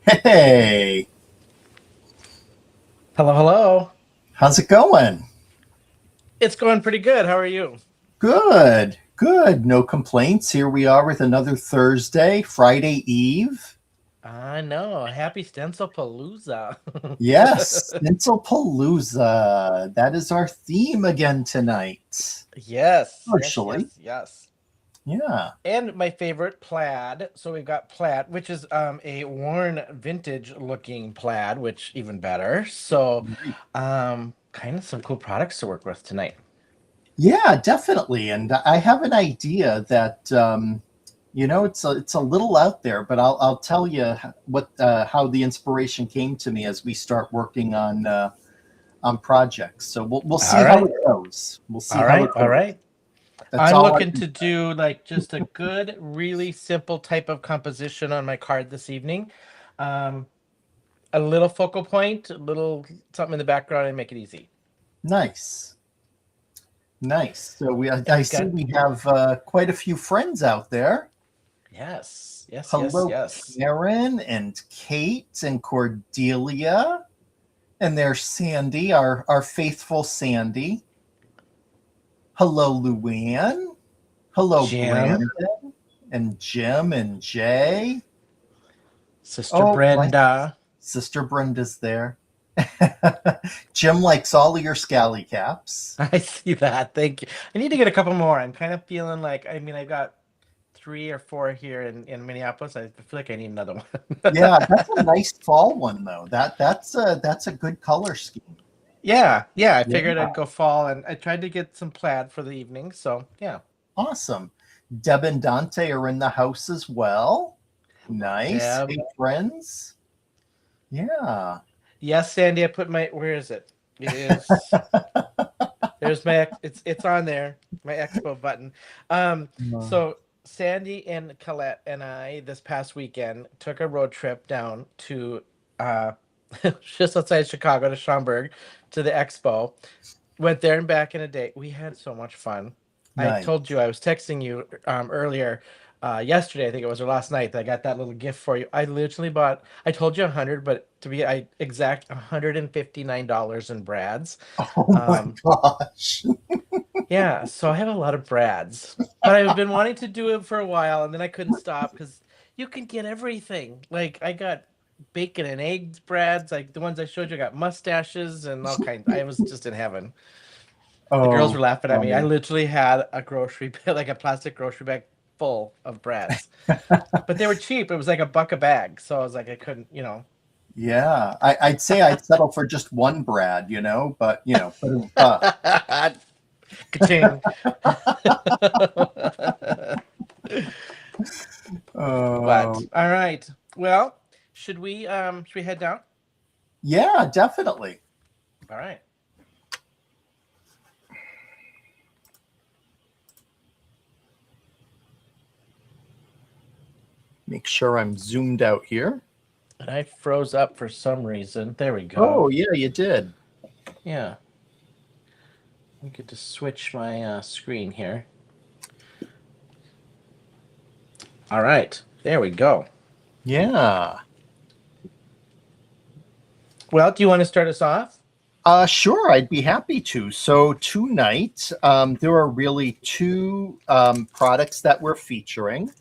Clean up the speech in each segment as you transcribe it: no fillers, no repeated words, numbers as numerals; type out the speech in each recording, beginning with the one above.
Hey, Hello, hello. how's it going? It's going pretty good. How are you? Good, good. No complaints. Here we are with another Thursday, Friday Eve. I know. Happy Stencil Palooza. Yes, Stencil Palooza. That is our theme again tonight. Yes, yes, Partially. yes, yes. Yeah. And my favorite plaid. So we've got plaid, which is a worn vintage looking plaid, which even better. So kind of some cool products to work with tonight. Yeah, definitely. And I have an idea that it's a little out there, but I'll tell you what how the inspiration came to me as we start working on projects. So we'll see All how it right. goes. We'll see All how it right. All goes. right. That's I'm all I looking can to do like just a good, really simple type of composition on my card this evening. Um, a little focal point, a little something in the background, and make it easy. Nice, nice. So And I we've see got we have quite a few friends out there. yes, yes, yes, Hello, yes. Karen and Kate and Cordelia, and there's Sandy, our faithful Sandy. Hello, Luann. Hello, Jim, Brandon and Jim and Jay. Sister Oh, my Brenda. sister Brenda's there. Jim likes all of your scally caps. I see that. Thank you. I need to get a couple more. I'm kind of feeling like I got three or four here in Minneapolis. I feel like I need another one. Yeah, that's a nice fall one though. That's a good color scheme. Yeah, yeah. I Yeah, figured I'd go fall, and I tried to get some plaid for the evening. So yeah. awesome. Deb and Dante are in the house as well. Nice. Deb. Hey, friends. Yeah. Yes, Sandy. I put my. Where is it? It is. There's my. It's on there. My expo button. So Sandy and Colette and I this past weekend took a road trip down to uh, just outside Chicago to Schaumburg to the expo. Went there and back in a day. We had so much fun. I told Nice. you I was texting you earlier yesterday, I think it was, or last night, that I got that little gift for you. I literally bought, I told you 100, but to be exact, $159 in Brads. Oh my Um, gosh. yeah, so I have a lot of Brads, but I've been wanting to do it for a while, and then I couldn't stop because you can get everything. Like I got bacon and eggs Brads, like the ones I showed you. I got mustaches and all kinds. I was just in heaven. The girls Oh, were laughing at me. I funny. literally had a grocery bag, like a plastic grocery bag full of Brads, but they were cheap. It was like a bag, so I was like, I couldn't. Yeah, I'd say I'd settle for just one Brad, but Ka-ching. oh, But all right. Well, should we head down? yeah, definitely. All right. Make sure I'm zoomed out here. And I froze up for some reason. There we go. Oh, yeah, you did. Yeah. I get to switch my screen here. All right. There we go. Yeah. Well, do you want to start us off? Sure, I'd be happy to. So tonight, there are really two products that we're featuring.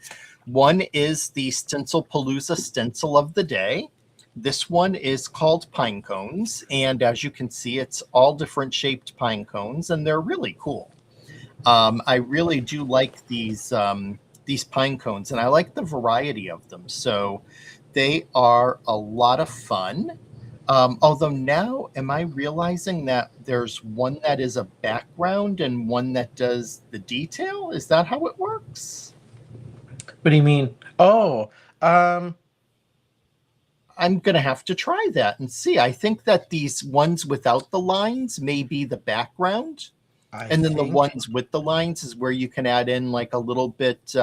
One is the Stencil Palooza stencil of the day. This one is called pine cones, and as you can see, it's all different shaped pine cones, and they're really cool. I really do like these pine cones, and I like the variety of them. So they are a lot of fun. Although now, am I realizing that there's one that is a background and one that does the detail? Is that how it works? What do you mean? Oh, um, I'm going to have to try that and see. I think that these ones without the lines may be the background. I And then the think ones with the lines is where you can add in like a little bit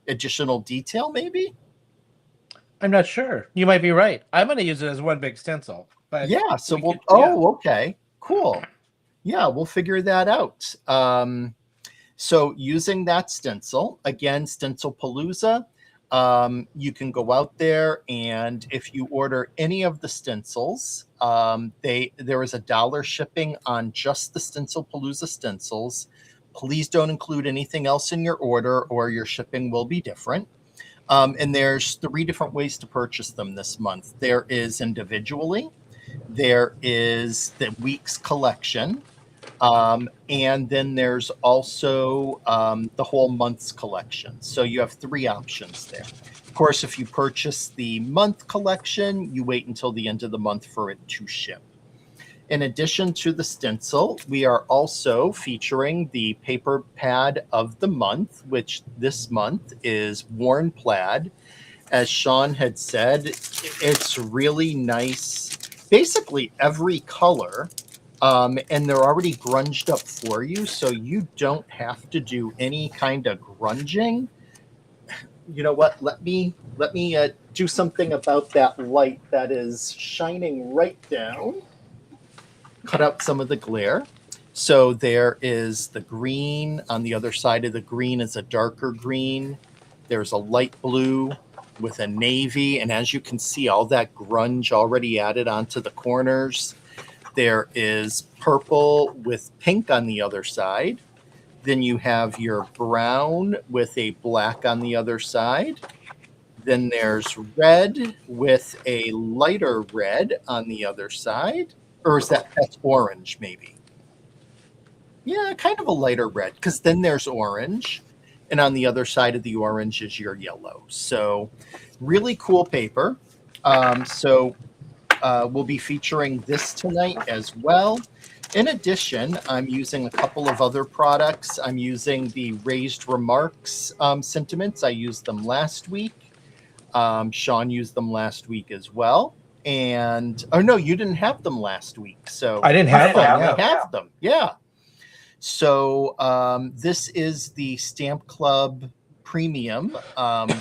additional detail, maybe? I'm not sure. You might be right. I'm going to use it as one big stencil, but Yeah. So we we'll, could, yeah. oh, okay. Cool. Yeah, we'll figure that out. So using that stencil, again, Stencil Palooza, You can go out there, and if you order any of the stencils, there is $1 shipping on just the Stencil Palooza stencils. Please don't include anything else in your order, or your shipping will be different. And there's 3 different ways to purchase them this month. There is individually, there is the week's collection, and then there's also the whole month's collection. So you have 3 options there. Of course, if you purchase the month collection, you wait until the end of the month for it to ship. In addition to the stencil, we are also featuring the paper pad of the month, which this month is worn plaid. As Shawn had said, it's really nice. Basically every color, and they're already grunged up for you, so you don't have to do any kind of grunging. You know what? Let me do something about that light that is shining right down. Cut out some of the glare. So there is the green. On the other side of the green is a darker green. There's a light blue with a navy. And as you can see, all that grunge already added onto the corners. There is purple with pink on the other side. Then you have your brown with a black on the other side. Then there's red with a lighter red on the other side. Or is that's orange, maybe? Yeah, kind of a lighter red, because then there's orange, and on the other side of the orange is your yellow. So really cool paper. We'll be featuring this tonight as well. In addition, I'm using a couple of other products. I'm using the Raised Remarks sentiments. I used them last week. Shawn used them last week as well. And oh no, you didn't have them last week. So I didn't have them. I have them. Yeah. So this is the Stamp Club Premium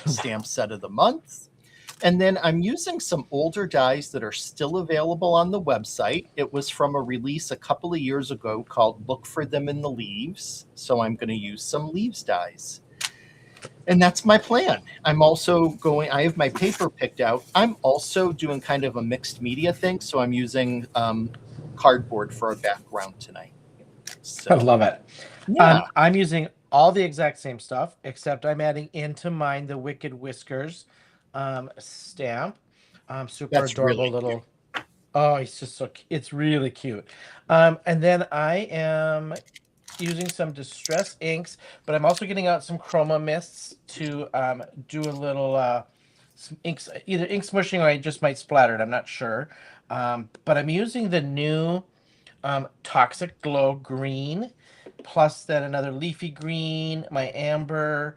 stamp set of the month. And then I'm using some older dies that are still available on the website. It was from a release a couple of years ago called Look for Them in the Leaves. So I'm going to use some leaves dies. And that's my plan. I'm also I have my paper picked out. I'm also doing kind of a mixed media thing. So I'm using cardboard for a background tonight. So, I love it. Yeah. I'm using all the exact same stuff, except I'm adding into mine the Wicked Whiskers stamp. Super That's adorable really little. Oh, it's just so. It's really cute. And then I am using some distress inks, but I'm also getting out some chroma mists to do a little some inks, either ink smushing or I just might splatter it. I'm not sure. But I'm using the new Toxic Glow green, plus then another leafy green, my amber,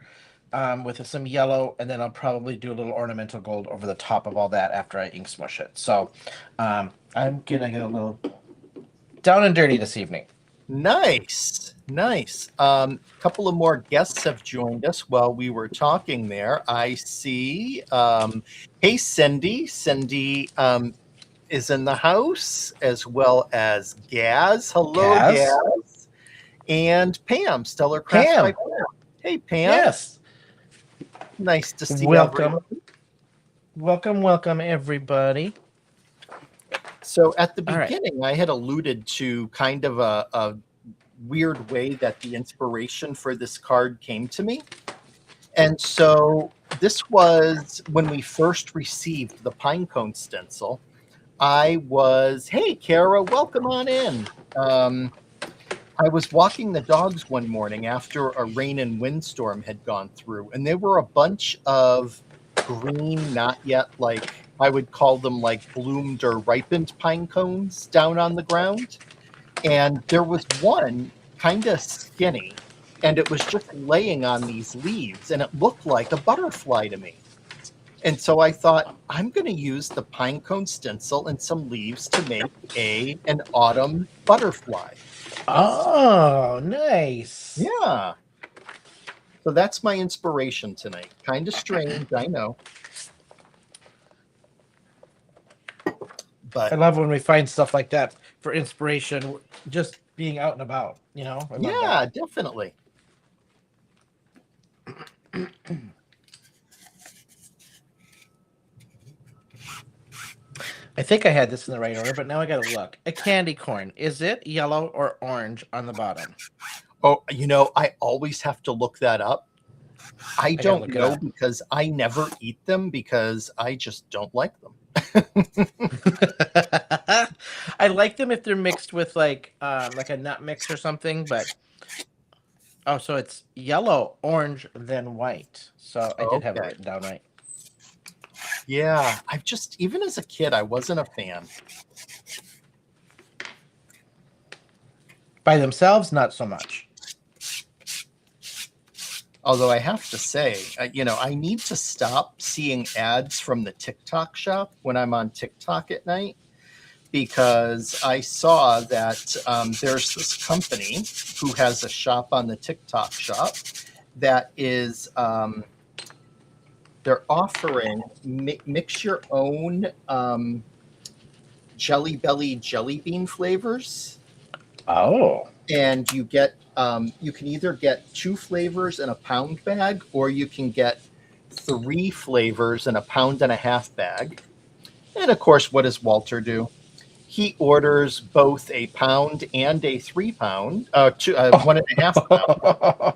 with some yellow, and then I'll probably do a little ornamental gold over the top of all that after I ink smush it. So I'm gonna get a little down and dirty this evening. Nice. Couple of more guests have joined us while we were talking there. I see. Hey, Cindy. Cindy is in the house, as well as Gaz. Hello, Gaz. And Pam, Stellar Crafts by Pam. Hey, Pam. Yes. Nice to see you. Welcome, everybody. So at the beginning, I had alluded to kind of a weird way that the inspiration for this card came to me. And so this was when we first received the Pinecone stencil. Hey, Kara, welcome on in. I was walking the dogs one morning after a rain and windstorm had gone through, and there were a bunch of green, not yet I would call them bloomed or ripened pine cones down on the ground. And there was one kind of skinny, and it was just laying on these leaves, and it looked like a butterfly to me. And so I thought, I'm going to use the pinecone stencil and some leaves to make an autumn butterfly. Oh, nice. Yeah. So that's my inspiration tonight. Kind of strange, I know. But I love when we find stuff like that for inspiration, just being out and about, Definitely. I think I had this in the right order, but now I gotta look. A candy corn. Is it yellow or orange on the bottom? Oh, I always have to look that up. I I gotta don't look it know up. because I never eat them because I just don't like them. I like them if they're mixed with like a nut mix or something, but oh, so it's yellow, orange, then white. So I did have it Okay. written down right. Yeah, I've just, even as a kid, I wasn't a fan. By themselves, not so much. Although I have to say, I need to stop seeing ads from the TikTok shop when I'm on TikTok at night because I saw that there's this company who has a shop on the TikTok shop that is they're offering mix your own Jelly Belly jelly bean flavors, Oh. and you can either get 2 flavors in a pound bag, or you can get 3 flavors in a pound and a half bag. And of course, what does Walter do? He orders both a pound and a 3 pound, 1.5 pound,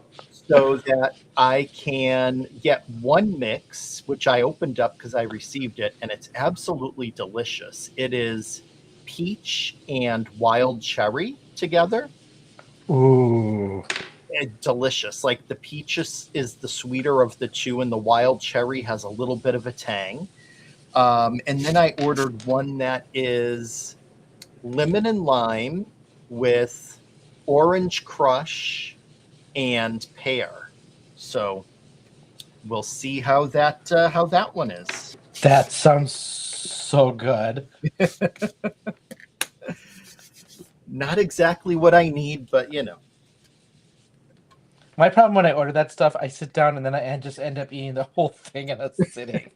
so that I can get one mix, which I opened up because I received it, and it's absolutely delicious. It is peach and wild cherry together. Ooh. Delicious. Like the peach is the sweeter of the two, and the wild cherry has a little bit of a tang. And then I ordered one that is lemon and lime with orange crush and pear. So we'll see how that one is. That sounds so good. Not exactly what I need, but My problem when I order that stuff, I sit down and then I just end up eating the whole thing in a sitting.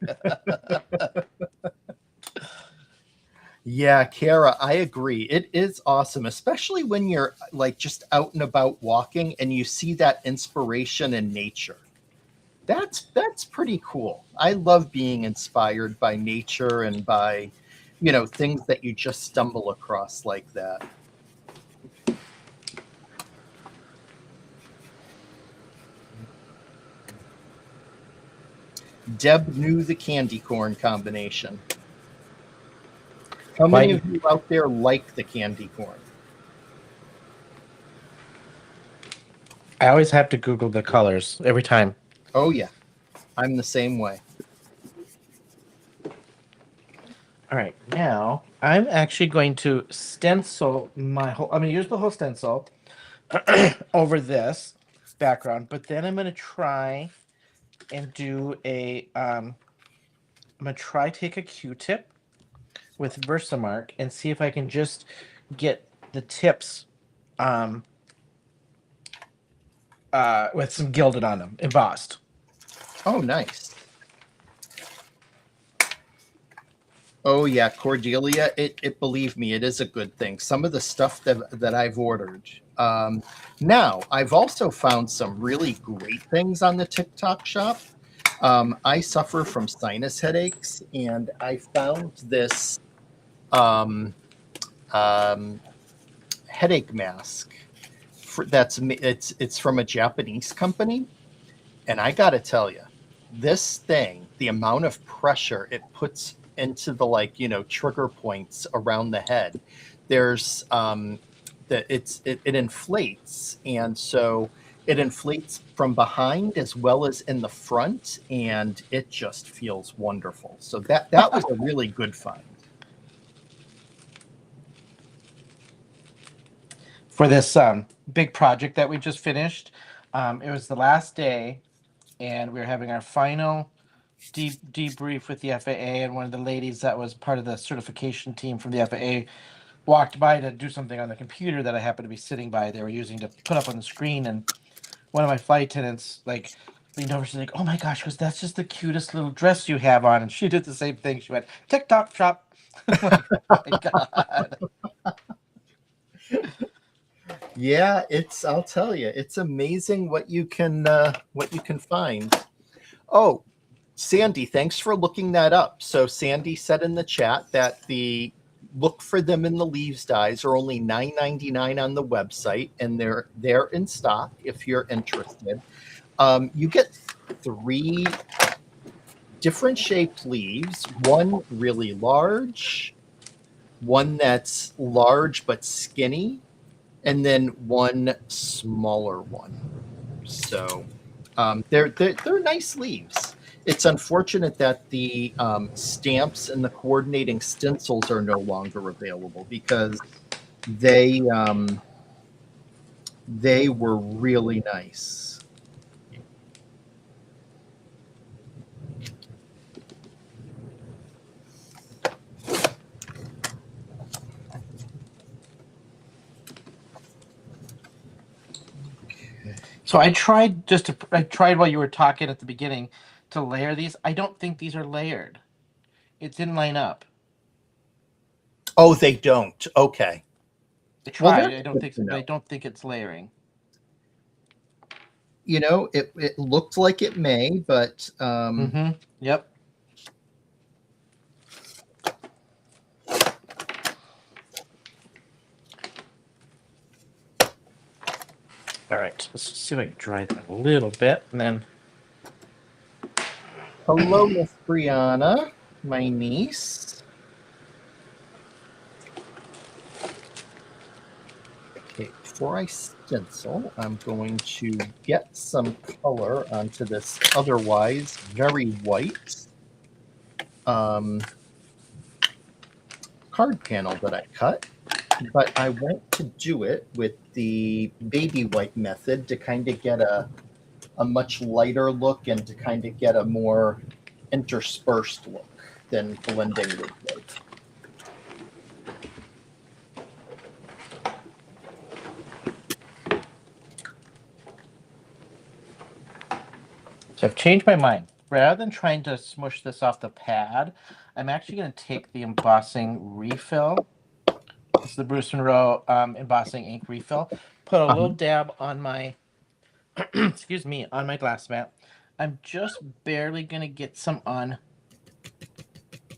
Yeah, Kara, I agree. It is awesome, especially when you're like just out and about walking and you see that inspiration in nature. That's pretty cool. I love being inspired by nature and by, things that you just stumble across like that. Deb knew the candy corn combination. How many Why? of you out there like the candy corn? I always have to Google the colors every time. Oh yeah, I'm the same way. All right, now I'm actually going to stencil my whole. I'm going to use the whole stencil over this background, but then I'm going to try and do a. I'm going to try take a Q-tip with Versamark and see if I can just get the tips um, with some gilded on them, embossed. Oh, nice. Oh yeah, Cordelia. It believe me, it is a good thing. Some of the stuff that I've ordered. Now I've also found some really great things on the TikTok shop. I suffer from sinus headaches, and I found this um, um, headache mask. It's from a Japanese company, and I got to tell you, this thing, the amount of pressure it puts into the trigger points around the head, there's that it inflates, and so it inflates from behind as well as in the front, and it just feels wonderful. So that was a really good find. For this big project that we just finished. It was the last day, and we were having our final debrief with the FAA. And one of the ladies that was part of the certification team from the FAA walked by to do something on the computer that I happened to be sitting by. They were using to put up on the screen, and one of my flight attendants leaned over. She's like, "Oh my gosh, because that's just the cutest little dress you have on." And she did the same thing. She went TikTok shop. I'm like, oh my god. Yeah, I'll tell you, it's amazing what you can find. Oh, Sandy, thanks for looking that up. So Sandy said in the chat that the look for them in the leaves dyes are only $9.99 on the website, and they're in stock if you're interested. You get 3 different shaped leaves, one really large, one that's large but skinny, and then one smaller one. So they're nice leaves. It's unfortunate that the stamps and the coordinating stencils are no longer available, because they were really nice. So I tried while you were talking at the beginning to layer these. I don't think these are layered. It didn't line up. Oh, they don't. Okay. I tried. Well, I don't think it's layering. You know, it looked like it may, but Yep. All right, let's see if I can dry that a little bit, and then. Hello, Miss Brianna, my niece. Okay, before I stencil, I'm going to get some color onto this otherwise very white card panel that I cut. But I want to do it with the baby white method to kind of get a much lighter look and to kind of get a more interspersed look than blending with white. So I've changed my mind. Rather than trying to smush this off the pad, I'm actually going to take the embossing refill. This is the Brutus Monroe embossing ink refill. Put a little dab on my, excuse me, on my glass mat. I'm just barely going to get some on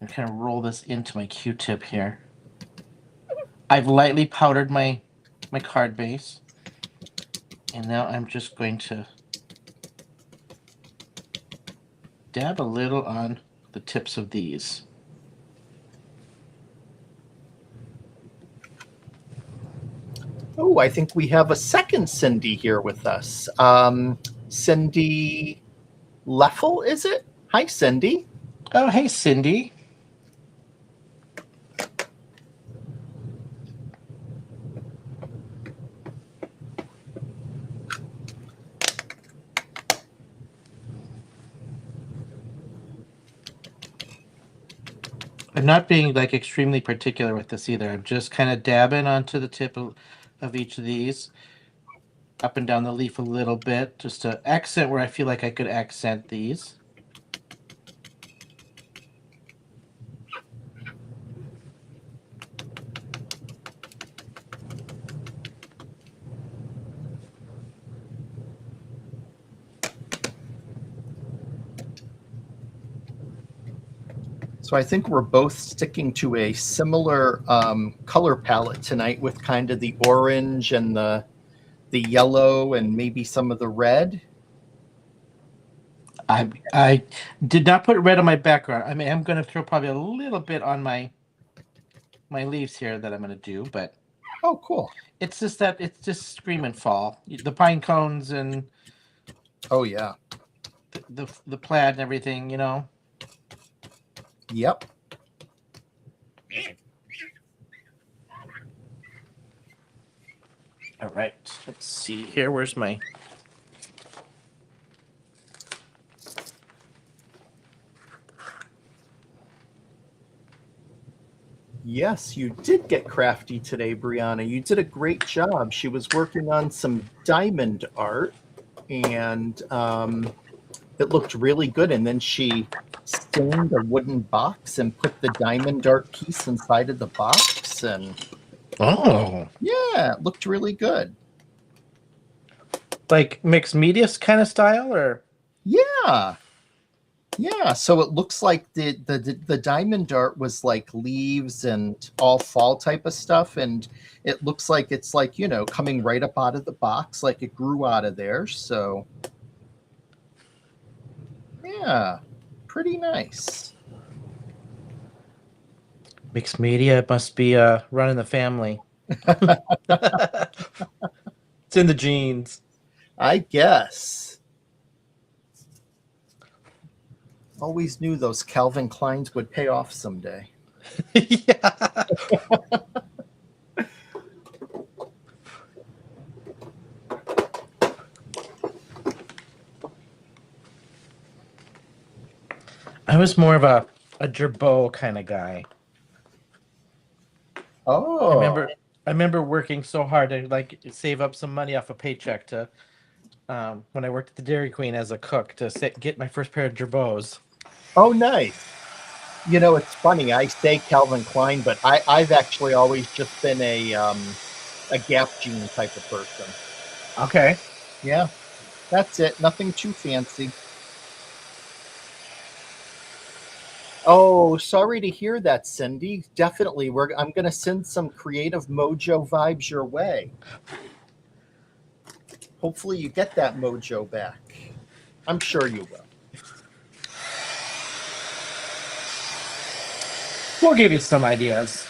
and kind of roll this into my Q-tip here. I've lightly powdered my card base. And now I'm just going to dab a little on the tips of these. Oh, I think we have a second Cindy here with us. Cindy Leffel, is it? Hi, Cindy. Oh, hey, Cindy. I'm not being like extremely particular with this either. I'm just kind of dabbing onto the tip of each of these, up and down the leaf a little bit, just to accent where I feel like I could accent these. So I think we're both sticking to a similar color palette tonight, with kind of the orange and the yellow and maybe some of the red. I did not put red on my background. I mean, I'm going to throw probably a little bit on my leaves here that I'm going to do, but oh, cool. It's just scream and fall. The pine cones and oh yeah, the plaid and everything, you know. Yep. All right, let's see here. Where's my... Yes, you did get crafty today, Brianna. You did a great job. She was working on some diamond art, and it looked really good. And then she stained a wooden box and put the diamond art piece inside of the box. And oh, yeah, it looked really good. Like mixed media kind of style, or? Yeah. Yeah, so it looks like the diamond art was like leaves and all fall type of stuff, and it looks like it's like, you know, coming right up out of the box, like it grew out of there. So yeah, pretty nice. Mixed media must be running the family. It's in the genes. I guess. Always knew those Calvin Kleins would pay off someday. Yeah. I was more of a Gerbeau kind of guy. I Oh, remember I remember working so hard to like save up some money off a paycheck to when I worked at the Dairy Queen as a cook to get my first pair of Gerbeaus. oh, nice. You know, it's funny. I say Calvin Klein, but I've actually always just been a Gap jean type of person. Okay. Yeah, that's it. Nothing too fancy. Oh, sorry to hear that, Cindy. Definitely, I'm going to send some creative mojo vibes your way. Hopefully, you get that mojo back. I'm sure you will. We'll give you some ideas.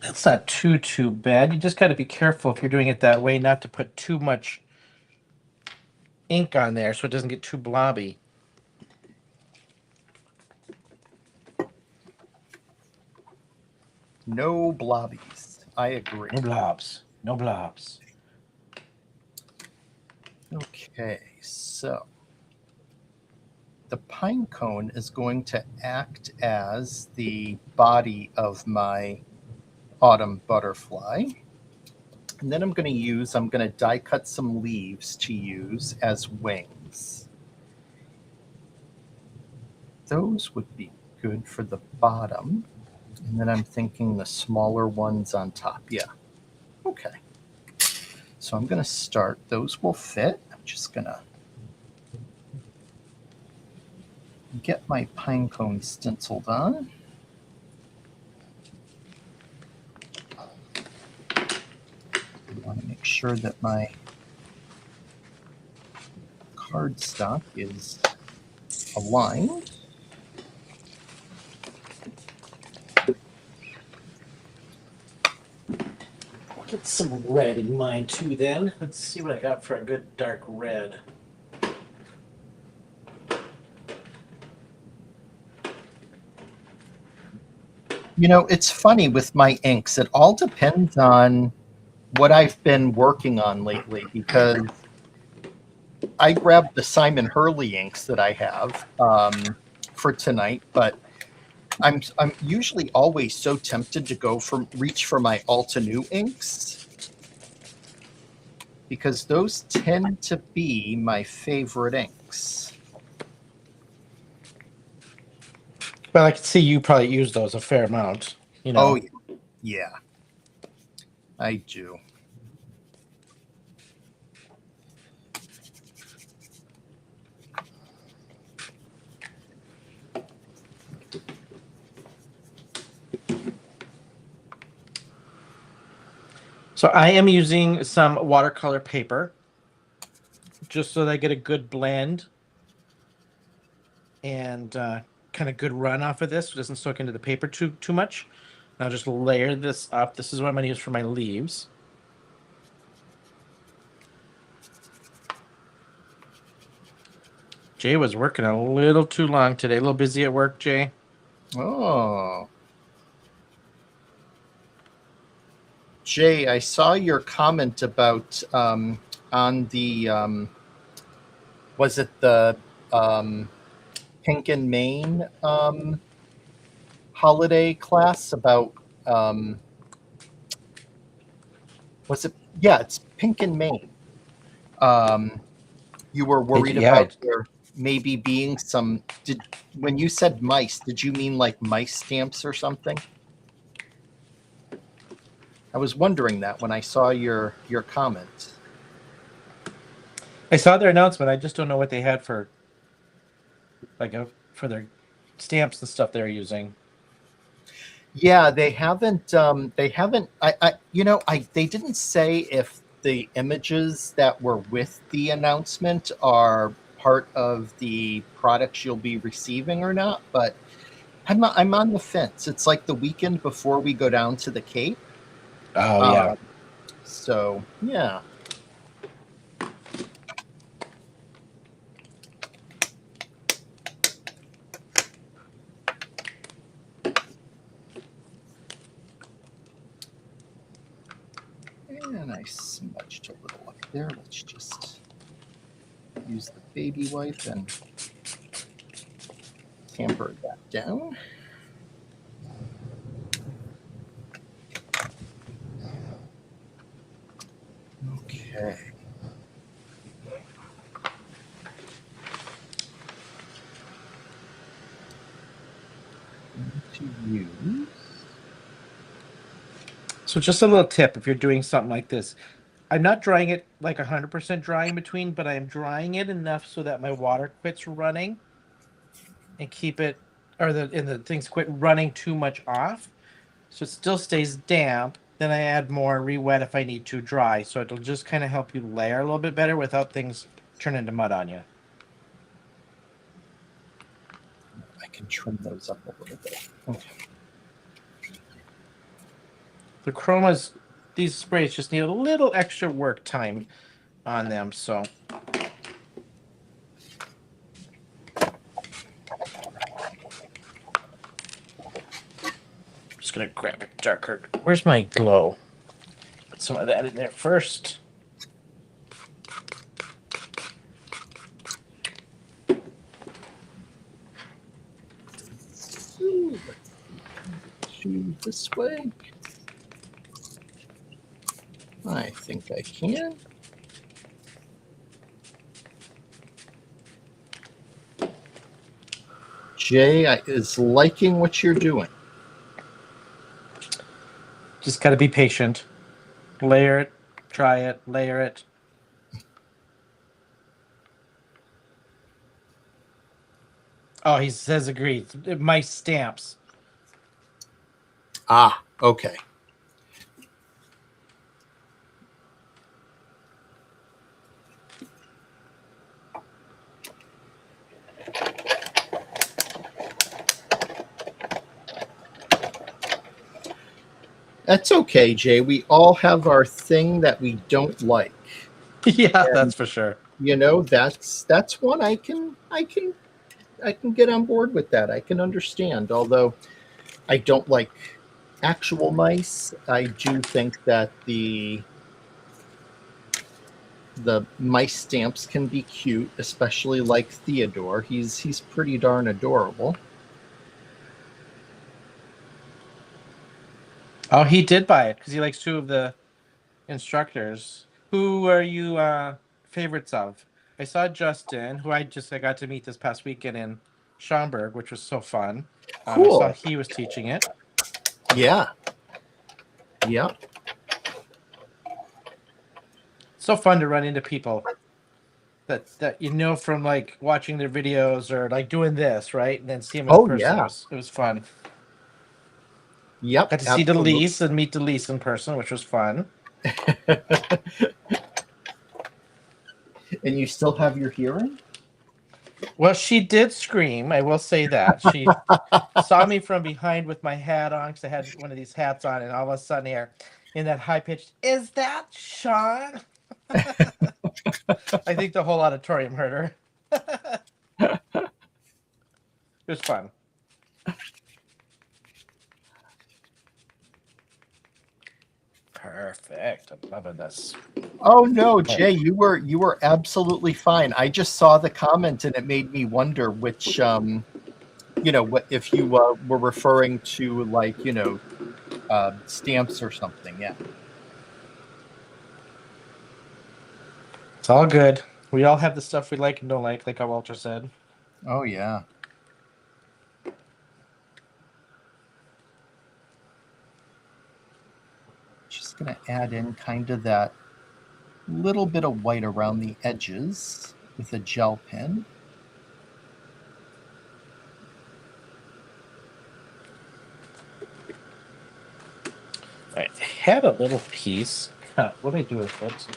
That's not too bad. You just got to be careful if you're doing it that way, not to put too much ink on there so it doesn't get too blobby. No blobbies. I agree. No blobs. No blobs. Okay, so the pine cone is going to act as the body of my autumn butterfly. And then I'm going to die cut some leaves to use as wings. Those would be good for the bottom. And then I'm thinking the smaller ones on top. Yeah. Okay. So I'm going to start. Those will fit. I'm just going to get my pine cone stenciled on. I want to make sure that my cardstock is aligned. Get some red in mine too then. Let's see what I got for a good dark red. You know, it's funny with my inks. It all depends on what I've been working on lately, because I grabbed the Simon Hurley inks that I have for tonight, but I'm usually always so tempted to reach for my Altenew inks, because those tend to be my favorite inks. But I can see you probably use those a fair amount. You know. Oh, yeah, I do. So I am using some watercolor paper just so that I get a good blend and kind of good run off of this. So it doesn't soak into the paper too much. And I'll just layer this up. This is what I'm going to use for my leaves. Jay was working a little too long today. A little busy at work, Jay. Oh, Jay, I saw your comment about on the was it the um, Pink and Maine holiday class about was it? Yeah, it's Pink and Maine. Um, you were worried Yeah, about there maybe being some. Did when you said mice, did you mean like mice stamps or something? I was wondering that when I saw your comment. I saw their announcement. I just don't know what they had for for their stamps and stuff they're using. Yeah, they haven't. They haven't. They didn't say if the images that were with the announcement are part of the products you'll be receiving or not. But I'm on the fence. It's like the weekend before we go down to the Cape. Oh yeah. Um, so yeah. And I smudged a little up there. Let's just use the baby wipe and tamper that down. Okay. To use. So just a little tip if you're doing something like this. I'm not drying it like 100% drying between, but I'm drying it enough so that my water quits running and keep it, or the things quit running too much off. So it still stays damp. Then I add more re-wet if I need to dry. So it'll just kind of help you layer a little bit better without things turning into mud on you. I can trim those up a little bit. Okay. The chromas, these sprays just need a little extra work time on them. So I'm just gonna grab it darker. Where's my glow? Put some of that in there first. Ooh, shoe this way. I think I can. Jay is liking what you're doing. Just gotta be patient. Layer it, try it, layer it. Oh, he says agreed. My stamps. Ah, okay. That's okay, Jay. We all have our thing that we don't like. Yeah, And, that's for sure. that's one I can get on board with that. I can understand. Although I don't like actual mice, I do think that the mice stamps can be cute, especially like Theodore. He's pretty darn adorable. Oh, he did buy it because he likes two of the instructors. Who are you favorites of? I saw Justin, who I got to meet this past weekend in Schaumburg, which was so fun. I saw Cool. he was teaching it. Yeah. Yeah. So fun to run into people that you know from like watching their videos or like doing this, right? And then see them in Oh person. yeah. It was fun. Yep. Got to see Absolutely. Delise and meet Delise in person, which was fun. And you still have your hearing? Well, she did scream. I will say that. She saw me from behind with my hat on because I had one of these hats on, and all of a sudden, here in that high pitched, is that Shawn? I think the whole auditorium heard her. It was fun. Perfect. I'm loving this. Oh no, Jay, you were absolutely fine. I just saw the comment and it made me wonder which what if you were referring to like stamps or something. Yeah. It's all good. We all have the stuff we like and don't like how Walter said. Oh yeah. Just gonna add in kind of that little bit of white around the edges with a gel pen. All right, I had a little piece. What do I do with it?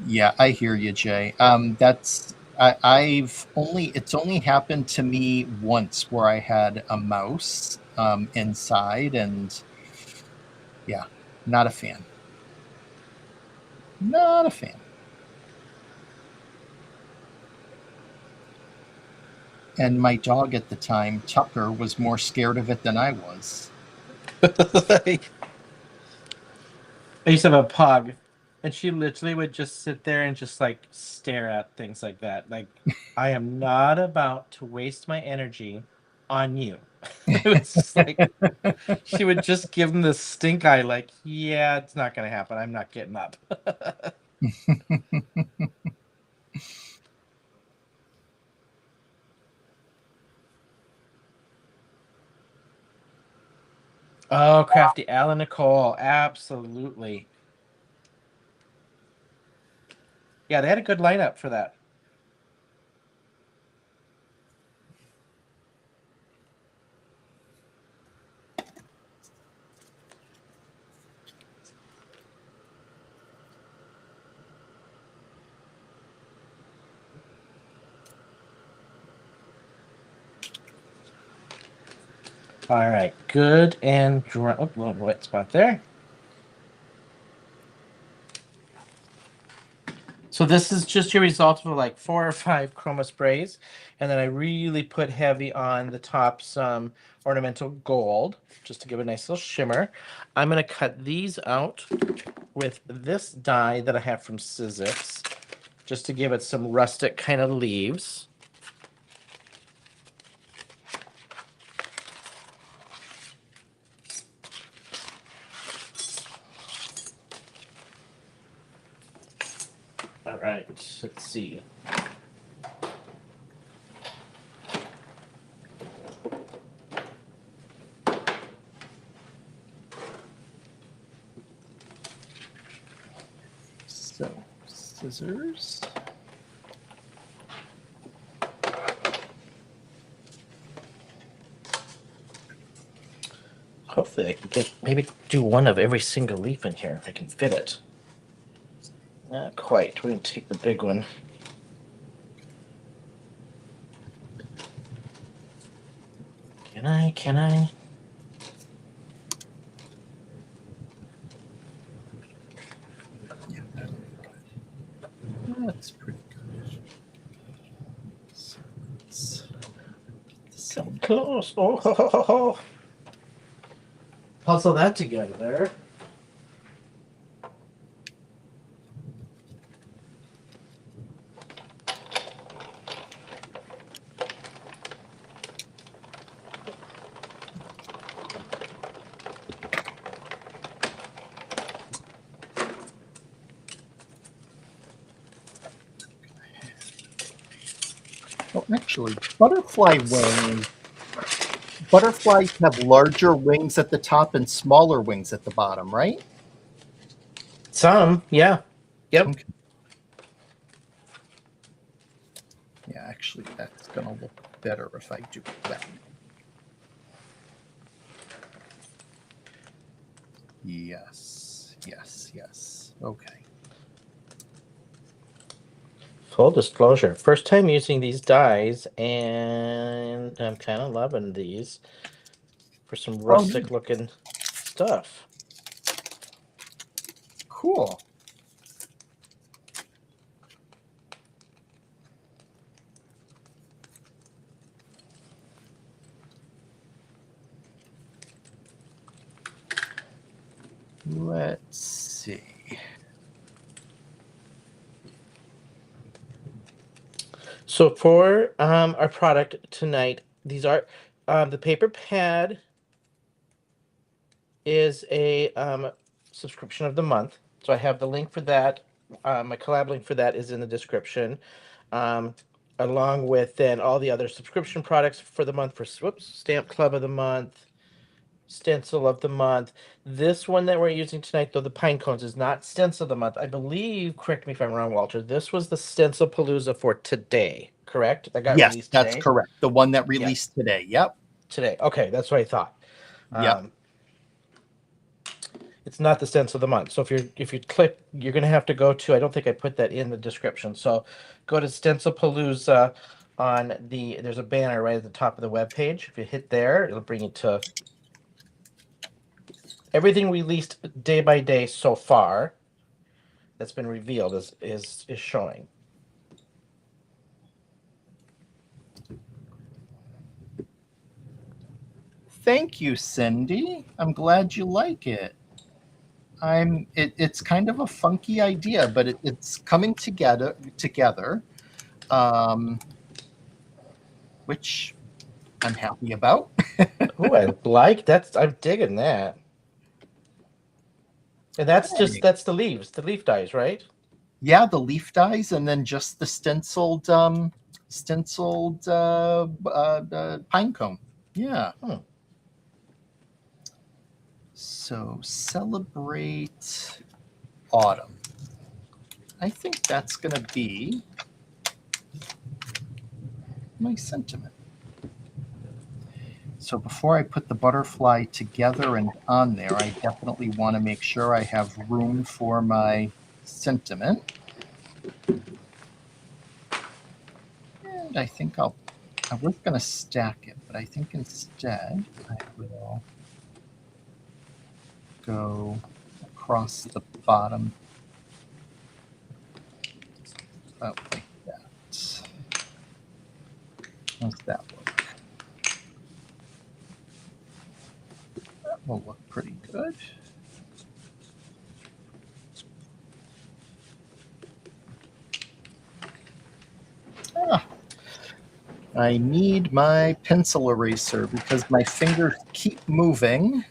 Yeah, I hear you, Jay. It's only happened to me once where I had a mouse inside, and yeah, not a fan. Not a fan. And my dog at the time, Tucker, was more scared of it than I was. I used to have a pug, and she literally would just sit there and just like stare at things like that. Like, I am not about to waste my energy on you. It was just like she would just give him the stink eye, like, yeah, it's not gonna happen. I'm not getting up. Oh, Crafty Alan Nicole, absolutely. Yeah, they had a good lineup for that. All right, good and dry. Oh, a little wet spot there. So this is just your result of like 4 or 5 chroma sprays, and then I really put heavy on the top some ornamental gold, just to give a nice little shimmer. I'm gonna cut these out with this die that I have from Sizzix, just to give it some rustic kind of leaves. All right, let's see. So, scissors. Hopefully I can get, maybe do one of every single leaf in here if I can fit it. Not quite. We're gonna take the big one. Can I? Can I? That's pretty good. So let's Come close. Oh, ho, ho, ho, ho. Puzzle that together there. Oh, actually, butterflies have larger wings at the top and smaller wings at the bottom, right? Some, yeah. Yep. Okay. Yeah, actually, that's gonna look better if I do that. Yes, yes, yes. Okay. Full disclosure, first time using these dies, and I'm kind of loving these for some rustic looking stuff. Cool. let's see. So for our product tonight, these are the paper pad is a subscription of the month. So I have the link for that. My collab link for that is in the description, um, along with then all the other subscription products for the month for Stamp Club of the month, Stencil of the month. This one that we're using tonight, though, the pine cones, is not Stencil of the month. I believe, correct me if I'm wrong, Walter, this was the Stencil Palooza for today, correct? That got Yes, released that's today? correct. The one that Yeah, released today. Yep. today. Okay, that's what I thought. Yep. Um, it's not the Stencil of the month. So if you click, you're gonna have to go to, I don't think I put that in the description. So go to Stencil Palooza on there's a banner right at the top of the web page. If you hit there, it'll bring you to everything released day by day so far that's been revealed is showing. Thank you, Cindy. I'm glad you like it. It's kind of a funky idea, but it's coming together, um, which I'm happy about. Ooh, I like that's I'm digging that. And that's Hey. that's the leaves, the leaf dies, right? Yeah, the leaf dies, and then just the stenciled pine cone. Yeah. Hmm. So celebrate autumn. I think that's going to be my sentiment. So before I put the butterfly together and on there, I definitely want to make sure I have room for my sentiment. And I think I was going to stack it, but I think instead I will go across the bottom about like that. How's that look? That will look pretty good. I need my pencil eraser because my fingers keep moving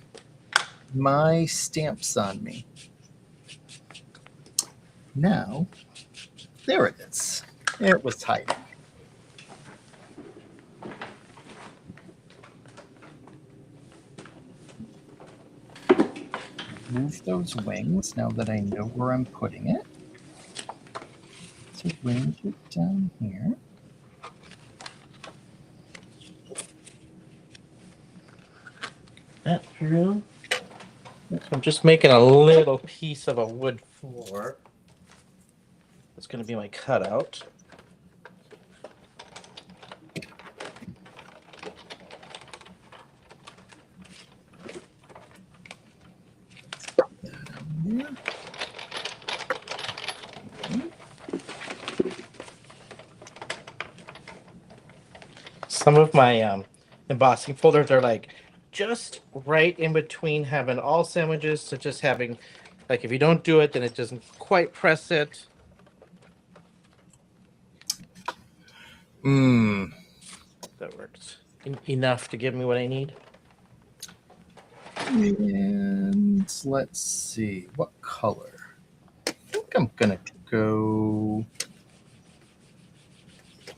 my stamps on me. Now, there it is. It was hiding. Move those wings now that I know where I'm putting it. So range it down here. That through. I'm just making a little piece of a wood floor. That's going to be my cutout. Yeah. Some of my embossing folders are like just right in between having all sandwiches to just having, like, if you don't do it, then it doesn't quite press it. That works enough to give me what I need. And let's see, what color? I think I'm gonna go. I'm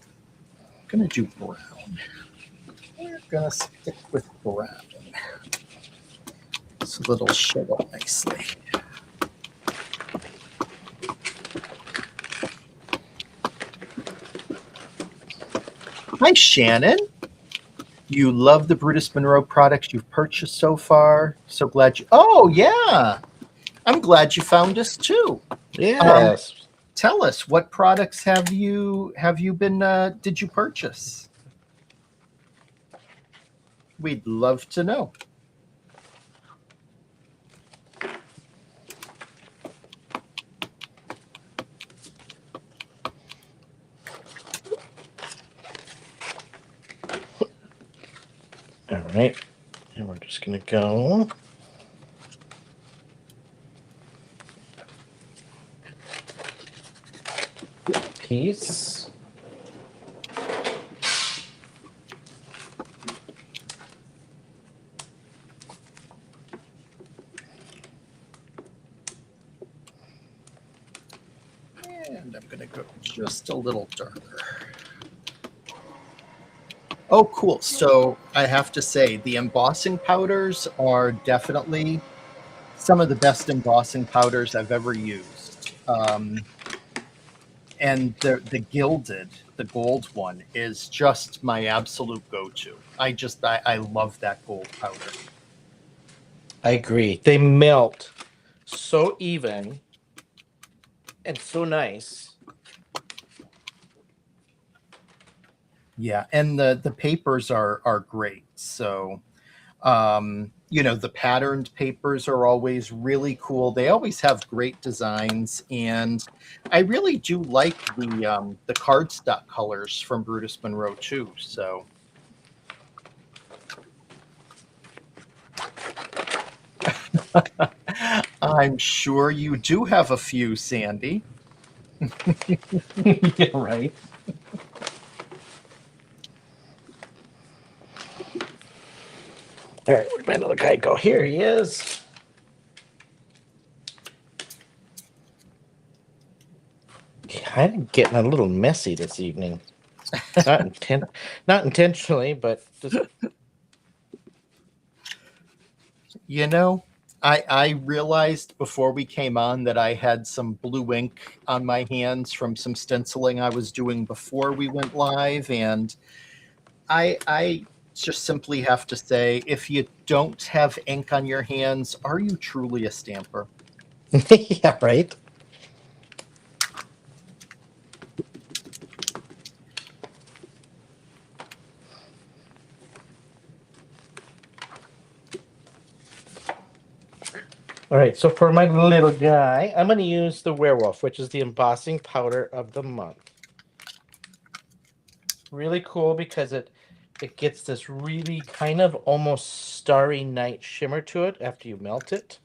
gonna do brown. We're gonna stick with brown. So it'll show up nicely. Hi, Shannon. You love the Brutus Monroe products you've purchased so far. So glad you. Oh yeah, I'm glad you found us too. Yes. Tell us, what products have you been? Did you purchase? We'd love to know. All right. And we're just going to go. piece. And I'm going to go just a little darker. Oh, cool. So I have to say, the embossing powders are definitely some of the best embossing powders I've ever used. And the gilded, the gold one, is just my absolute go-to. I love that gold powder. I agree. They melt so even and so nice. Yeah, and the papers are great. So the patterned papers are always really cool. They always have great designs, and I really do like the cardstock colors from Brutus Monroe too. So I'm sure you do have a few, Sandy. Yeah, right. All right, where'd my little guy go? Here he is. Kind of getting a little messy this evening. Not intentionally, but just I realized before we came on that I had some blue ink on my hands from some stenciling I was doing before we went live, and I just simply have to say, if you don't have ink on your hands, are you truly a stamper? yeah, right. All right, so for my little guy, I'm going to use the werewolf, which is the embossing powder of the month. Really cool because it gets this really kind of almost starry night shimmer to it after you melt it.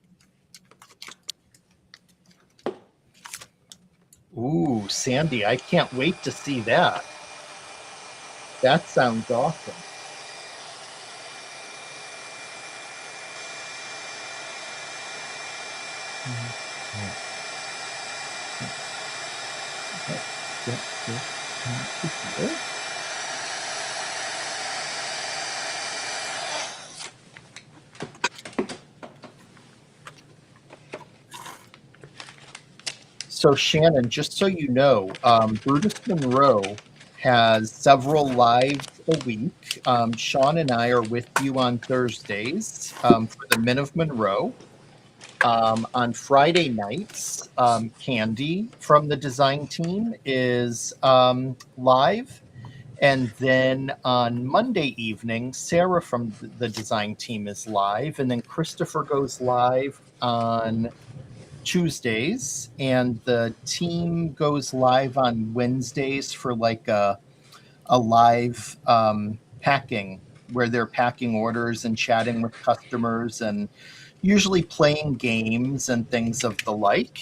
Ooh, Sandy, I can't wait to see that. That sounds awesome. So, Shannon, just so you know, Brutus Monroe has several lives a week. Shawn and I are with you on Thursdays for the Men of Monroe. On Friday nights, Candy from the design team is live. And then on Monday evening, Sarah from the design team is live. And then Christopher goes live on Tuesdays. And the team goes live on Wednesdays for like a live packing where they're packing orders and chatting with customers and usually playing games and things of the like.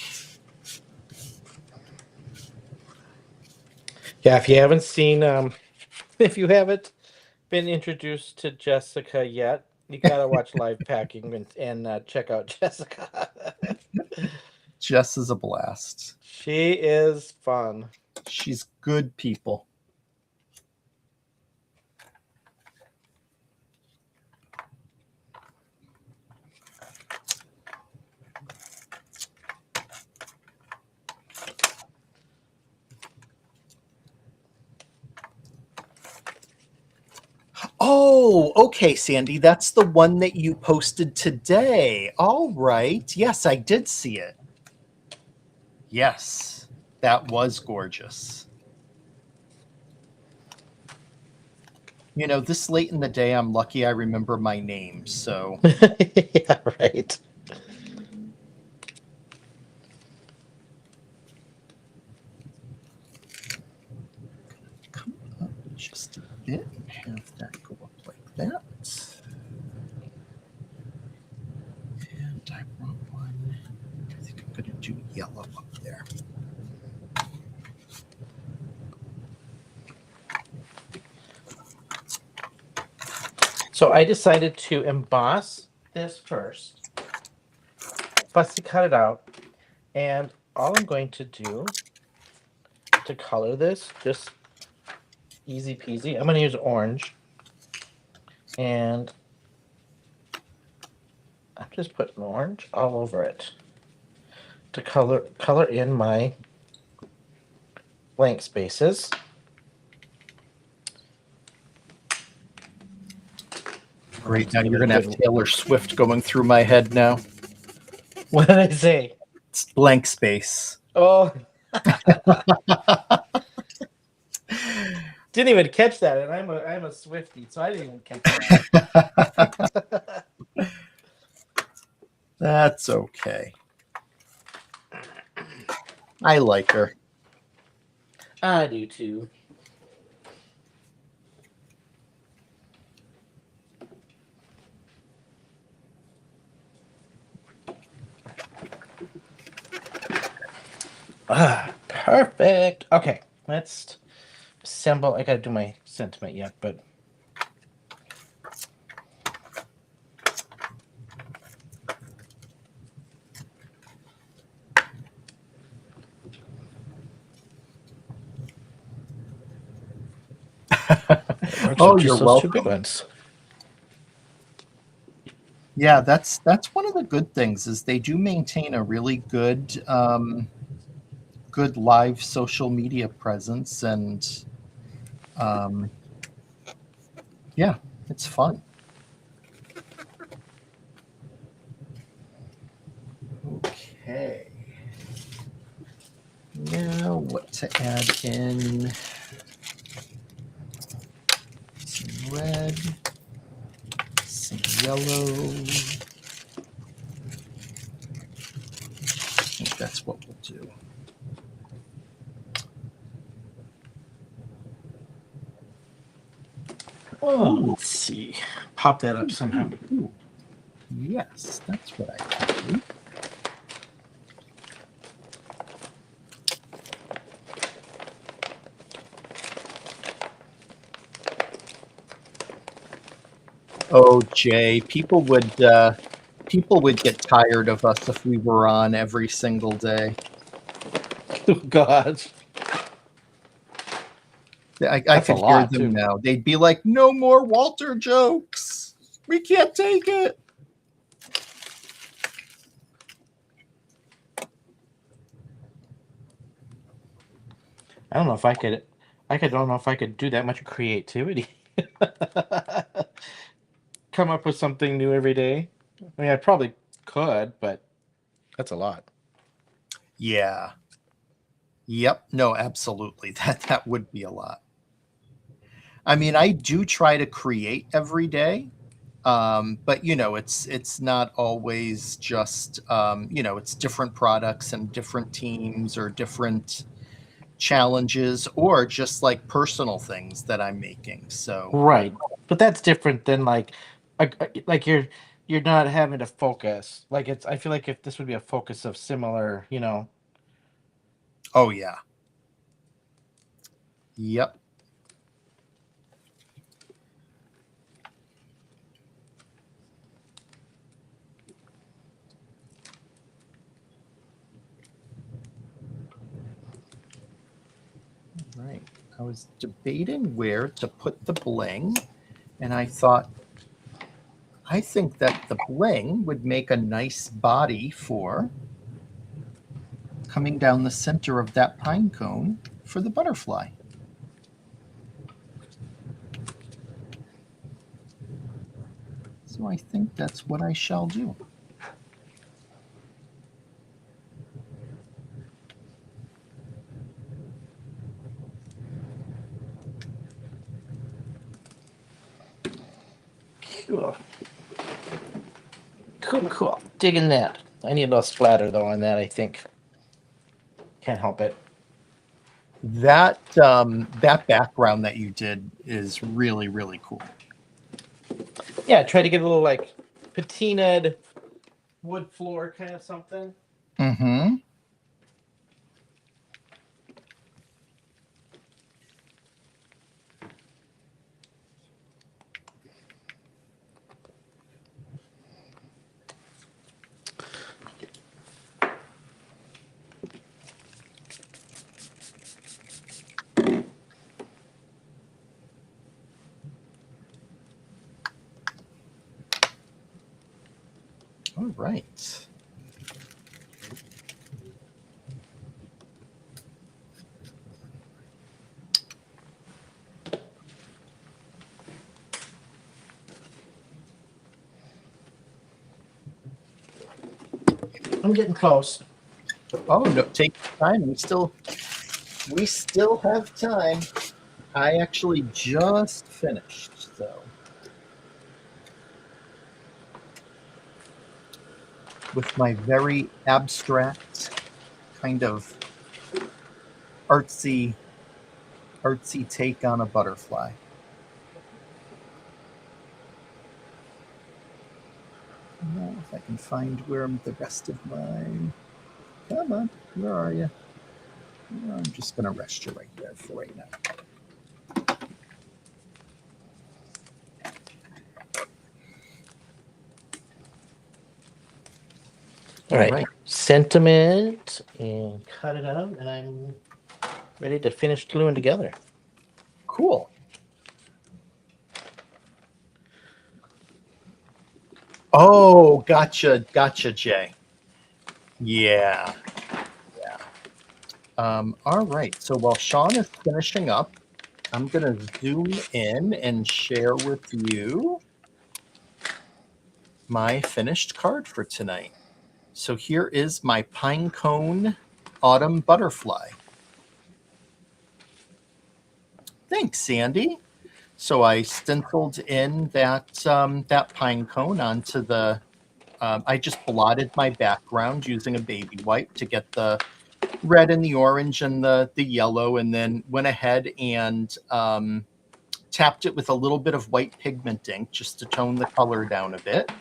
Yeah, if you haven't seen, if you haven't been introduced to Jessica yet, you gotta watch Live Packing and check out Jessica. Jess is a blast. She is fun. She's good people. Oh, okay, Sandy. That's the one that you posted today. All right. Yes, I did see it. Yes, that was gorgeous. This late in the day, I'm lucky I remember my name. So, yeah, right. come up just a bit and have that go up like that. And I want one. I think I'm going to do yellow up there. So I decided to emboss this first, fussy cut it out, and all I'm going to do to color this, just easy peasy, I'm going to use orange, and I'm just putting orange all over it to color in my blank spaces. Great. Now you're going to have Taylor Swift going through my head now. What did I say? It's blank space. Oh. Didn't even catch that, and I'm a Swiftie, so I didn't even catch that. That's okay. I like her. I do too. Perfect. Okay, let's assemble. I gotta do my sentiment yet, but Oh, you're welcome. 2 big ones. Yeah, that's one of the good things is they do maintain a really good good live social media presence, and yeah, it's fun. Okay. Now what to add in? Some red, some yellow. I think that's what we'll do. Oh, let's see. Pop that up somehow. Ooh. Yes, that's what I can do. Oh, Jay, people would get tired of us if we were on every single day. Oh God. I That's could a hear lot, them too. now. They'd be like, "No more Walter jokes. We can't take it." I don't know if I could. Don't know if I could do that much creativity. Come up with something new every day. I mean, I probably could, but that's a lot. Yeah. Yep. No, absolutely. That would be a lot. I mean, I do try to create every day, but it's not always just it's different products and different teams or different challenges or just like personal things that I'm making. So Right, but that's different than like you're not having to focus. Like it's. I feel like if this would be a focus of similar, oh yeah. Yep. Right. I was debating where to put the bling, and I thought, I think that the bling would make a nice body for coming down the center of that pine cone for the butterfly. So I think that's what I shall do. Cool. Cool. Digging that. I need a little splatter though on that. I think. Can't help it. That background that you did is really, really cool. Yeah, try to get a little like patinaed wood floor kind of something. Mm-hmm. right. I'm getting close. Oh no, take your time. We still have time. I actually just finished, so with my very abstract kind of artsy take on a butterfly. Now, if I can find where the rest of my... Come on, where are you? I'm just going to rest you right there for right now. All right. Sentiment, and cut it out, and I'm ready to finish gluing together. Cool. Oh, gotcha, Jay. Yeah. All right. So while Shawn is finishing up, I'm going to zoom in and share with you my finished card for tonight. So here is my Pinecone Autumn Butterfly. Thanks, Sandy. So I stenciled in that that pine cone onto the. I just blotted my background using a baby wipe to get the red and the orange and the yellow, and then went ahead and tapped it with a little bit of white pigment ink just to tone the color down a bit.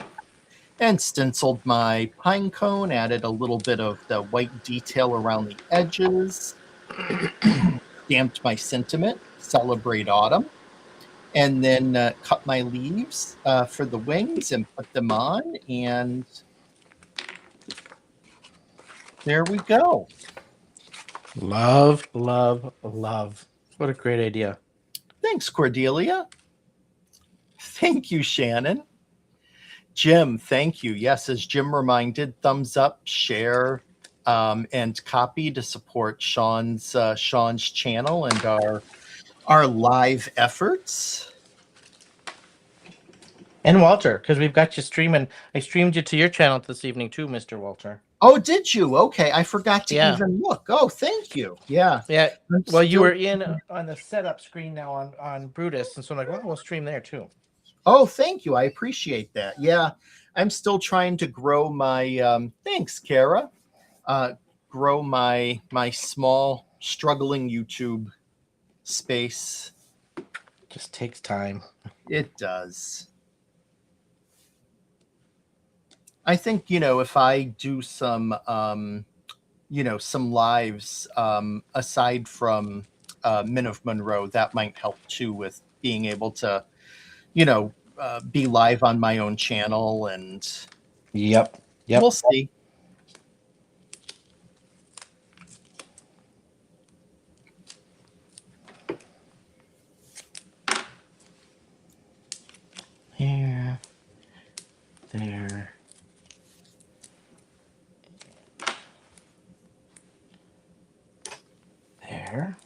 And stenciled my pine cone, added a little bit of the white detail around the edges, stamped my sentiment, Celebrate Autumn, and then cut my leaves for the wings and put them on, and there we go. Love, love, love. What a great idea. Thanks, Cordelia. Thank you, Shannon. Jim, thank you. Yes, as Jim reminded, thumbs up, share, and copy to support Shawn's channel and our live efforts. And Walter, because we've got you streaming. I streamed you to your channel this evening too, Mr. Walter. Oh, did you? Okay, I forgot to even look. Oh, thank you. Yeah. Well, you were in on the setup screen now on Brutus, and so I'm like, well, we'll stream there too. Oh, thank you. I appreciate that. Yeah, I'm still trying to grow my. Thanks, Kara. Grow my small, struggling YouTube space. Just takes time. It does. I think, if I do some, some lives aside from Men of Monroe, that might help too with being able to, be live on my own channel. And Yep. We'll see. Here. There. There.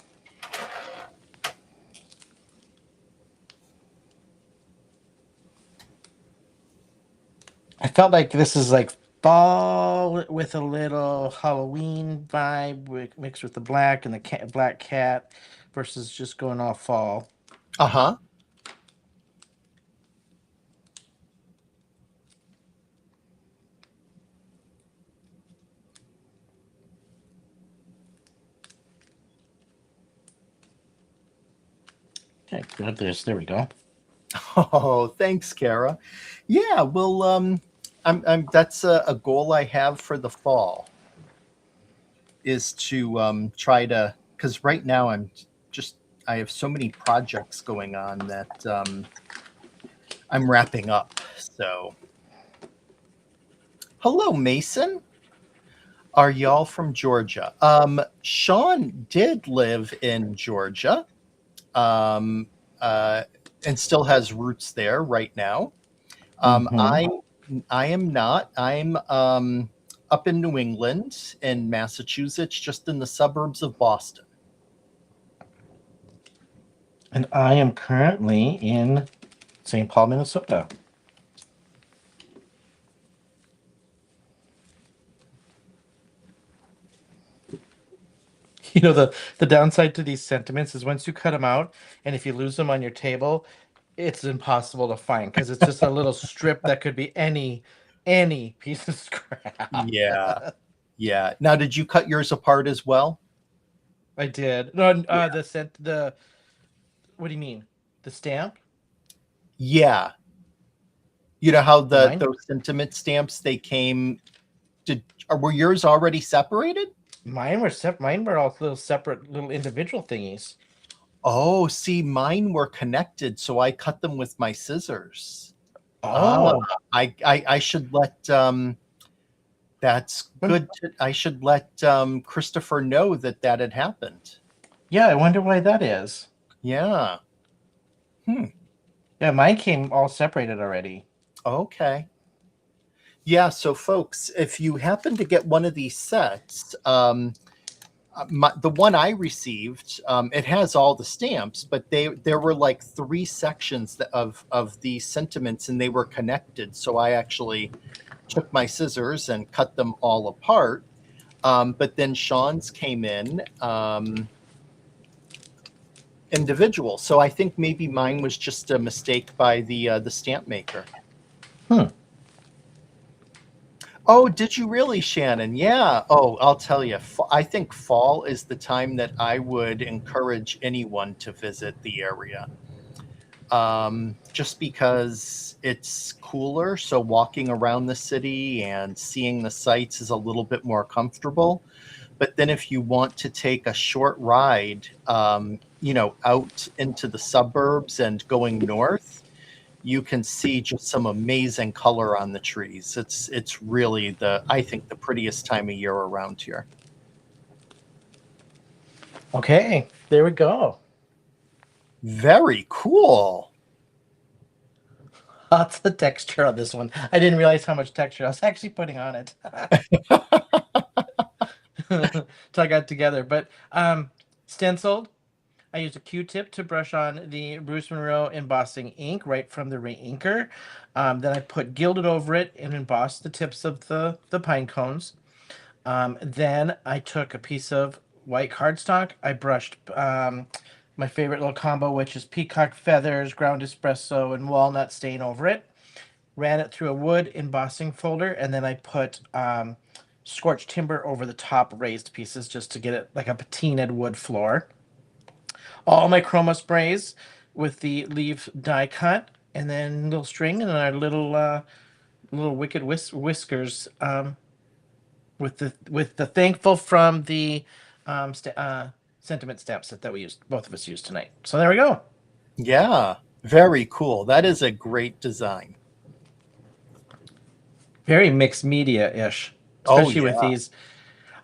I felt like this is like fall with a little Halloween vibe mixed with the black and the black cat versus just going off fall. Uh-huh. Okay, good. There we go. Oh, thanks, Kara. Yeah, well, I'm that's a goal I have for the fall, is to try to, because right now I have so many projects going on that I'm wrapping up. So, hello, Mason. Are y'all from Georgia? Shawn did live in Georgia. And still has roots there right now. Mm-hmm. I am not. I'm up in New England, in Massachusetts, just in the suburbs of Boston. And I am currently in St. Paul, Minnesota. You know, the downside to these sentiments is once you cut them out, and if you lose them on your table, it's impossible to find because it's just a little strip that could be any piece of scrap. Yeah. Yeah. Now, did you cut yours apart as well? I did. No, Yeah. the what do you mean? The stamp? Yeah. You know how Yeah, mine those sentiment stamps they came did were yours already separated? mine were all little separate little individual thingies. Oh, see, mine were connected, so I cut them with my scissors. Ah, Oh, I should let that's good. I should let Christopher know that that had happened. yeah, I wonder why that is. Yeah. Hmm. Yeah, mine came all separated already. Okay. Yeah. So, folks, if you happen to get one of these sets, the one I received, it has all the stamps, but there were like three sections of these sentiments, and they were connected. So I actually took my scissors and cut them all apart. But then Shawn's came in individual. So I think maybe mine was just a mistake by the stamp maker. Hmm. Oh, did you really, Shannon? Yeah. Oh, I'll tell you. I think fall is the time that I would encourage anyone to visit the area. Just because it's cooler. So walking around the city and seeing the sights is a little bit more comfortable. But then if you want to take a short ride, out into the suburbs and going north, you can see just some amazing color on the trees. It's really I think the prettiest time of year around here. Okay, there we go. Very cool. Lots of texture on this one. I didn't realize how much texture I was actually putting on it till I got together. But stenciled, I used a Q-tip to brush on the Brutus Monroe embossing ink right from the reinker. Then I put gilded over it and embossed the tips of the pine cones. Then I took a piece of white cardstock. I brushed my favorite little combo, which is peacock feathers, ground espresso, and walnut stain over it. Ran it through a wood embossing folder, and then I put scorched timber over the top raised pieces just to get it like a patinaed wood floor. All my chroma sprays with the leaf die cut, and then little string, and our little wicked whiskers with the thankful from the sentiment stamp set that we used, both of us used tonight. So there we go. Yeah, very cool. That is a great design. Very mixed media ish, Oh especially yeah. with these.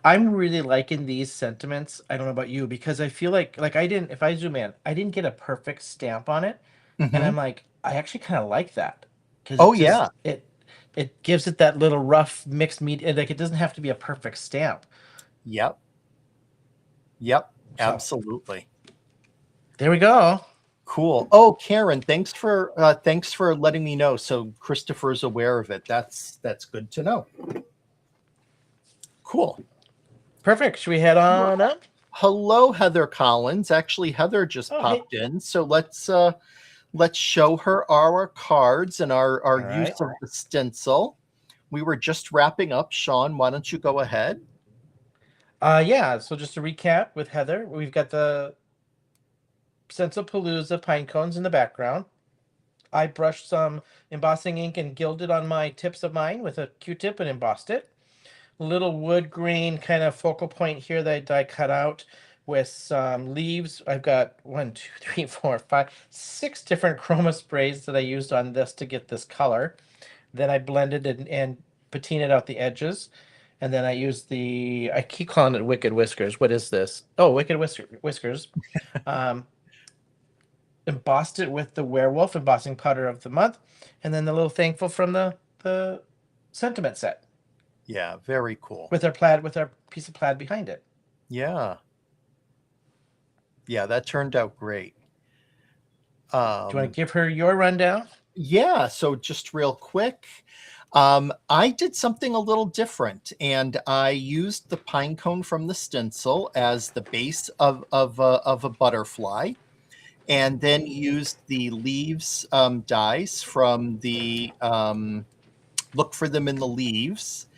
I'm really liking these sentiments. I don't know about you because I feel like I didn't. If I zoom in, I didn't get a perfect stamp on it, and Hmm. I'm like, I actually kind of like that because Oh yeah. it gives it that little rough mixed media. Like it doesn't have to be a perfect stamp. Yep. Yep. So Absolutely. there we go. Cool. Oh, Karen, thanks for letting me know. So Christopher's aware of it. That's good to know. Cool. Perfect. Should we head on up? Hello, Heather Collins. Actually, Heather just Oh, hey. popped in. So let's show her our cards and our All right. use of the stencil. We were just wrapping up. Shawn, why don't you go ahead? Yeah. So just to recap with Heather, we've got the Stencil Palooza pine cones in the background. I brushed some embossing ink and gilded on my tips of mine with a Q-tip and embossed it. Little wood grain kind of focal point here that I cut out with some leaves. I've got 1, 2, 3, 4, 5, 6 different chroma sprays that I used on this to get this color. Then I blended and patinaed out the edges. And then I used I keep calling it Wicked Whiskers. What is this? Oh, Whiskers. Um, Embossed it with the werewolf embossing powder of the month. And then the little thankful from the the sentiment set Yeah, very cool. with our piece of plaid behind it. Yeah. Yeah, that turned out great. Do you want to give her your rundown? Yeah, so just real quick, I did something a little different, and I used the pine cone from the stencil as the base of a butterfly, and then used the leaves dies from the look for them in the leaves,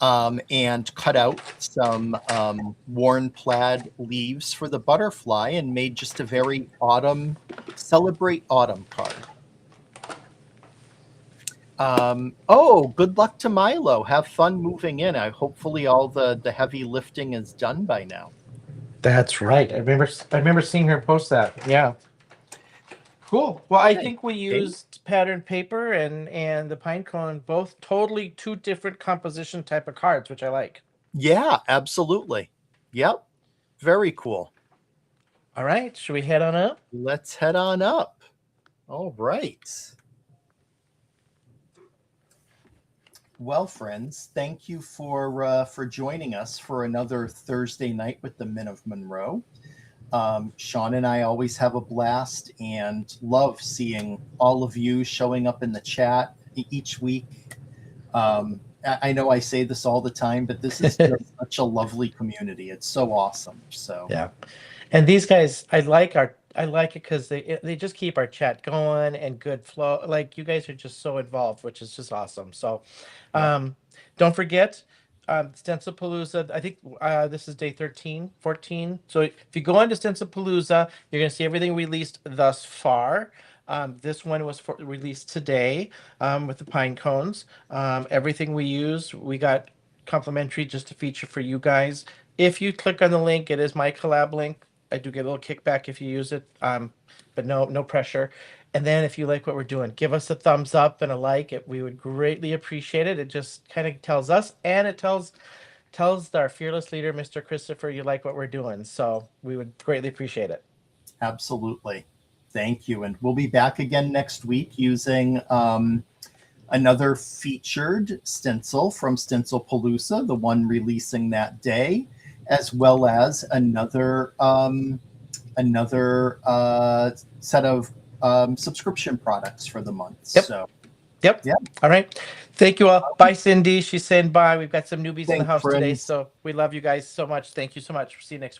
and cut out some worn plaid leaves for the butterfly, and made just a very celebrate autumn card. Oh, good luck to Milo. Have fun moving in. Hopefully all the heavy lifting is done by now. That's right. I remember seeing her post that. Yeah. Cool. Well, I think we used patterned paper and the pine cone, both totally two different composition type of cards, which I like. Yeah, absolutely. Yep. Very cool. All right. Should we head on up? Let's head on up. All right. Well, friends, thank you for joining us for another Thursday night with the Men of Monroe. Shawn and I always have a blast and love seeing all of you showing up in the chat each week. I know I say this all the time, but this is just such a lovely community. It's so awesome. So yeah, and these guys, I like it because they just keep our chat going and good flow. Like, you guys are just so involved, which is just awesome. So, don't forget, Stencil Palooza. I think this is day 13, 14. So if you go on to Stencil Palooza, you're gonna see everything released thus far. This one was released today with the pine cones. Everything we use, we got complimentary just a feature for you guys. If you click on the link, it is my collab link. I do get a little kickback if you use it, but no pressure. And then if you like what we're doing, give us a thumbs up and a like. We would greatly appreciate it. It just kind of tells us, and it tells our fearless leader, Mr. Christopher, you like what we're doing. So we would greatly appreciate it. absolutely. Thank you. And we'll be back again next week using another featured stencil from Stencil Palooza, the one releasing that day, as well as another set of subscription products for the month. Yep. So, Yep. All right. Thank you all. Bye, Cindy. She's saying bye. We've got some newbies in the Thanks, house today, friends. so we love you guys so much. Thank you so much. See you next week.